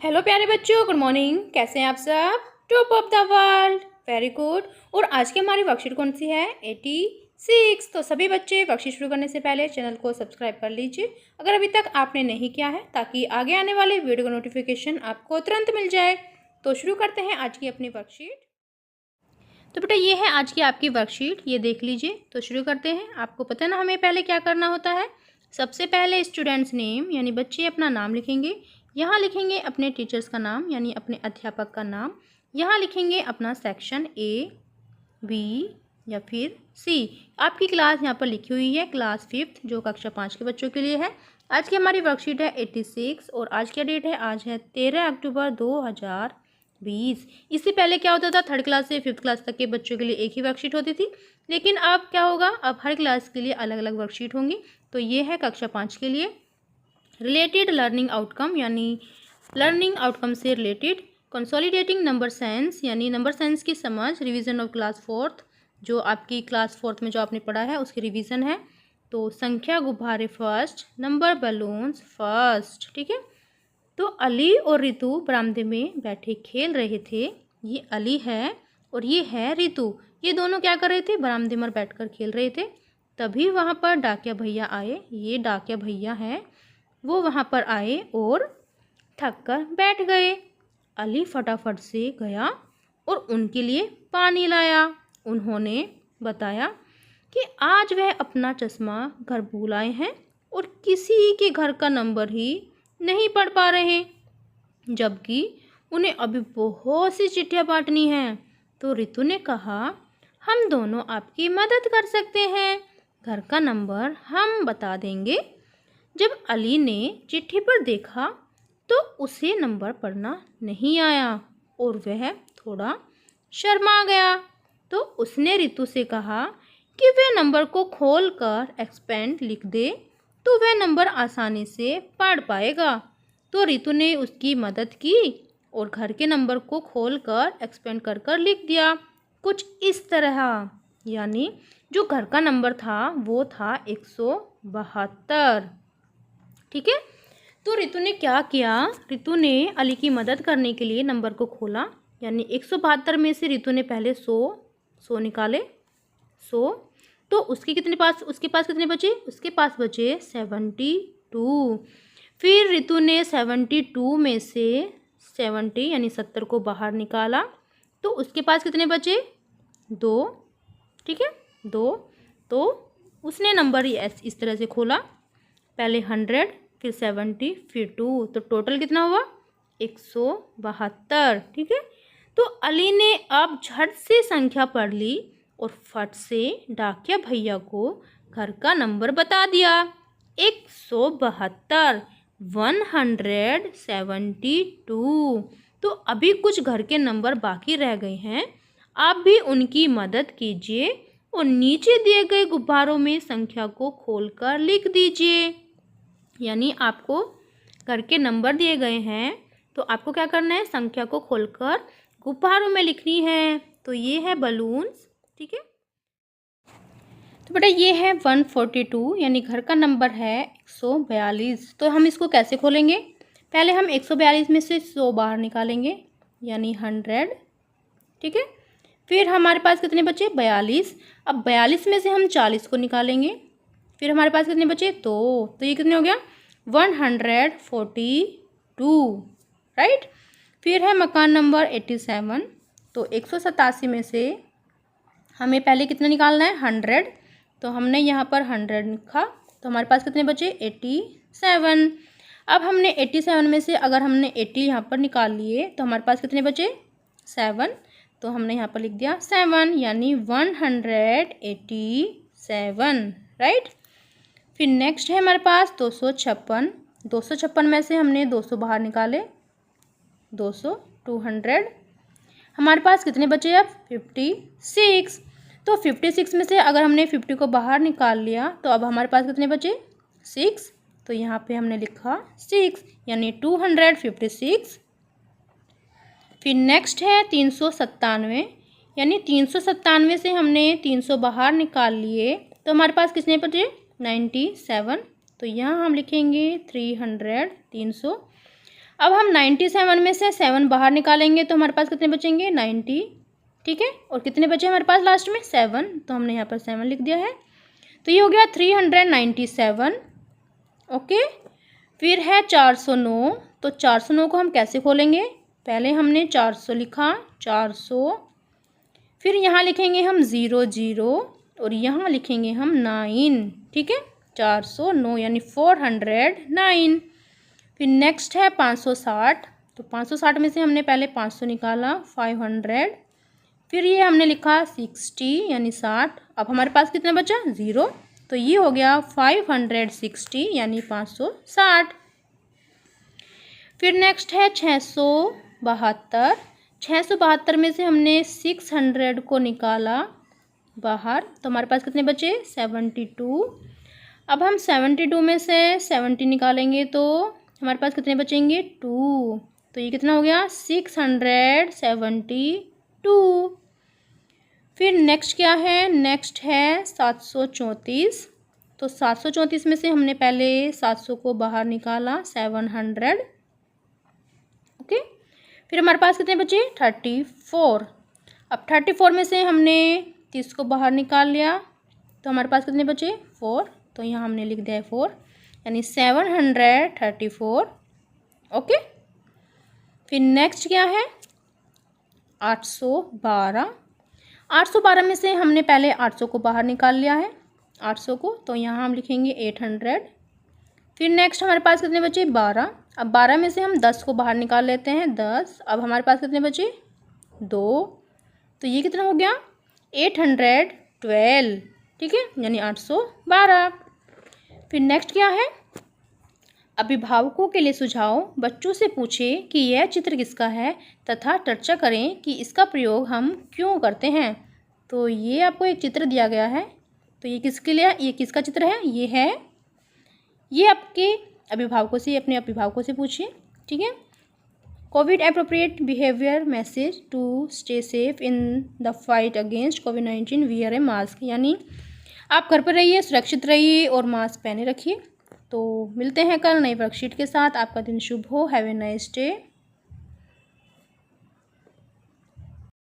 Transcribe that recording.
Hello प्यारे बच्चों, good morning. कैसे हैं आप सब? Top of the world, very good. और आज की हमारी वर्कशीट कौन सी है? 86। तो सभी बच्चे वर्कशीट शुरू करने से पहले चैनल को सब्सक्राइब कर लीजिए अगर अभी तक आपने नहीं किया है, ताकि आगे आने वाले वीडियो का नोटिफिकेशन आपको तुरंत मिल जाए। तो शुरू करते हैं आज की अपनी वर्कशीट। तो बेटा ये है आज की आपकी वर्कशीट, ये देख लीजिए। तो शुरू करते हैं। आपको पता है ना हमें पहले क्या करना होता है? सबसे पहले स्टूडेंट्स नेम यानी बच्चे अपना नाम लिखेंगे। यहाँ लिखेंगे अपने टीचर्स का नाम यानी अपने अध्यापक का नाम। यहाँ लिखेंगे अपना सेक्शन ए, बी या फिर सी। आपकी क्लास यहाँ पर लिखी हुई है क्लास 5th, जो कक्षा 5 के बच्चों के लिए है। आज की हमारी वर्कशीट है 86 और आज क्या डेट है? आज है 13 अक्टूबर 2020। इससे पहले क्या होता था? 3rd क्लास से 5th क्लास तक के बच्चों के लिए एक ही वर्कशीट होती थी, लेकिन अब क्या होगा? अब हर क्लास के लिए अलग अलग वर्कशीट होंगी। तो ये है कक्षा 5 के लिए रिलेटेड लर्निंग आउटकम, यानी लर्निंग आउटकम से रिलेटेड। कंसोलिडेटिंग नंबर सेंस यानी नंबर सेंस की समझ। रिवीजन ऑफ क्लास 4th, जो आपकी क्लास 4th में जो आपने पढ़ा है उसकी रिवीजन है। तो संख्या गुब्बारे फर्स्ट, नंबर बलून्स फर्स्ट। ठीक है। तो अली और रितु बरामदे में बैठे खेल रहे थे। ये अली है और ये है रितु। ये दोनों क्या कर रहे थे? बरामदे में बैठकर खेल रहे थे। तभी वहाँ पर डाकिया भैया आए। ये डाकिया भैया हैं, वो वहाँ पर आए और थक कर बैठ गए। अली फटाफट से गया और उनके लिए पानी लाया। उन्होंने बताया कि आज वह अपना चश्मा घर भूल आए हैं और किसी के घर का नंबर ही नहीं पढ़ पा रहे, जबकि उन्हें अभी बहुत सी चिट्ठियाँ बांटनी हैं। तो रितु ने कहा, हम दोनों आपकी मदद कर सकते हैं, घर का नंबर हम बता देंगे। जब अली ने चिट्ठी पर देखा तो उसे नंबर पढ़ना नहीं आया और वह थोड़ा शर्मा गया। तो उसने रितु से कहा कि वह नंबर को खोलकर एक्सपेंड लिख दे तो वह नंबर आसानी से पढ़ पाएगा। तो रितु ने उसकी मदद की और घर के नंबर को खोलकर एक्सपेंड कर कर लिख दिया कुछ इस तरह। यानी जो घर का नंबर था वो था 172। ठीक है। तो रितु ने क्या किया? रितु ने अली की मदद करने के लिए नंबर को खोला, यानी 172 में से रितु ने पहले 100 निकाले। 100 तो उसके पास कितने बचे? उसके पास बचे 72। फिर रितु ने 72 में से 70 यानी 70 को बाहर निकाला, तो उसके पास कितने बचे? 2। ठीक है, 2। तो उसने नंबर इस तरह से खोला, पहले 100 फिर 70 फिर 2, तो टोटल कितना हुआ? 172। ठीक है। तो अली ने अब झट से संख्या पढ़ ली और फट से डाकिया भैया को घर का नंबर बता दिया। 172, 172। तो अभी कुछ घर के नंबर बाकी रह गए हैं, आप भी उनकी मदद कीजिए और नीचे दिए गए गुब्बारों में संख्या को खोलकर लिख दीजिए। यानी आपको घर के नंबर दिए गए हैं, तो आपको क्या करना है? संख्या को खोलकर गुब्बारों में लिखनी है। तो ये है बलून्स। ठीक है। तो बेटा ये है 142, यानी घर का नंबर है 142। तो हम इसको कैसे खोलेंगे? पहले हम 142 में से 100 बाहर निकालेंगे, यानी 100। ठीक है। फिर हमारे पास कितने बचे? 42। अब 42 में से हम 40 को निकालेंगे, फिर हमारे पास कितने बचे? 2। तो ये कितने हो गया? 142। राइट। फिर है मकान नंबर 87। तो 187 में से हमें पहले कितना निकालना है? 100। तो हमने यहाँ पर 100 लिखा, तो हमारे पास कितने बचे? 87। अब हमने 87 में से अगर हमने 80 यहाँ पर निकाल लिए तो हमारे पास कितने बचे? 7। तो हमने यहाँ पर लिख दिया 7, यानी 187। राइट। फिर नेक्स्ट है हमारे पास 256। 256 में से हमने 200 बाहर निकाले, 200, 200। हमारे पास कितने बचे अब? 56। तो 56 में से अगर हमने 50 को बाहर निकाल लिया तो अब हमारे पास कितने बचे? 6। तो यहाँ पे हमने लिखा 6, यानी 256। फिर नेक्स्ट है 397, यानी 397 से हमने 300 बाहर निकाल लिए तो हमारे पास कितने बचे? 97। तो यहाँ हम लिखेंगे 300। अब हम 97 में से 7 बाहर निकालेंगे तो हमारे पास कितने बचेंगे 90, ठीक है। और कितने बचे हमारे पास लास्ट में 7, तो हमने यहाँ पर 7 लिख दिया है। तो ये हो गया 397, ओके। फिर है 409, तो 409 को हम कैसे खोलेंगे, पहले हमने 400 लिखा, 400, फिर यहाँ लिखेंगे हम 00 और यहाँ लिखेंगे हम 9, ठीक है। 409 यानी 409। फिर नेक्स्ट है 560, तो 560 में से हमने पहले 500 निकाला, 500, फिर ये हमने लिखा 60 यानी 60। अब हमारे पास कितना बचा 0, तो ये हो गया 560 यानी 560। फिर नेक्स्ट है 672, 672 में से हमने 600 को निकाला बाहर, तो हमारे पास कितने बचे 72। अब हम 72 में से 70 निकालेंगे तो हमारे पास कितने बचेंगे 2, तो ये कितना हो गया 672। फिर नेक्स्ट क्या है, नेक्स्ट है 734, तो 734 में से हमने पहले 700 को बाहर निकाला, 700, ओके। फिर हमारे पास कितने बचे 34। अब 34 में से हमने 30 को बाहर निकाल लिया, तो हमारे पास कितने बचे 4, तो यहाँ हमने लिख दिया है 4 यानी 734, ओके। फिर नेक्स्ट क्या है 812, 812 में से हमने पहले 800 को बाहर निकाल लिया है, 800 को, तो यहाँ हम लिखेंगे 800। फिर नेक्स्ट हमारे पास कितने बचे 12, अब 12 में से हम 10 को बाहर निकाल लेते हैं, 10। अब हमारे पास कितने बचे 2, तो ये कितना हो गया 812, ठीक है, यानी 812। फिर नेक्स्ट क्या है अभिभावकों के लिए सुझाव, बच्चों से पूछें कि यह चित्र किसका है तथा चर्चा करें कि इसका प्रयोग हम क्यों करते हैं। तो ये आपको एक चित्र दिया गया है, तो ये किसके लिए, ये किसका चित्र है, ये आपके अभिभावकों से, अपने अभिभावकों से पूछिए, ठीक है। Covid appropriate behaviour message to stay safe in the fight against कोविड-19 वियर ए मास्क, यानी आप घर पर रहिए, सुरक्षित रहिए और मास्क पहने रखिए। तो मिलते हैं कल नई वर्कशीट के साथ। आपका दिन शुभ हो। Have a nice day.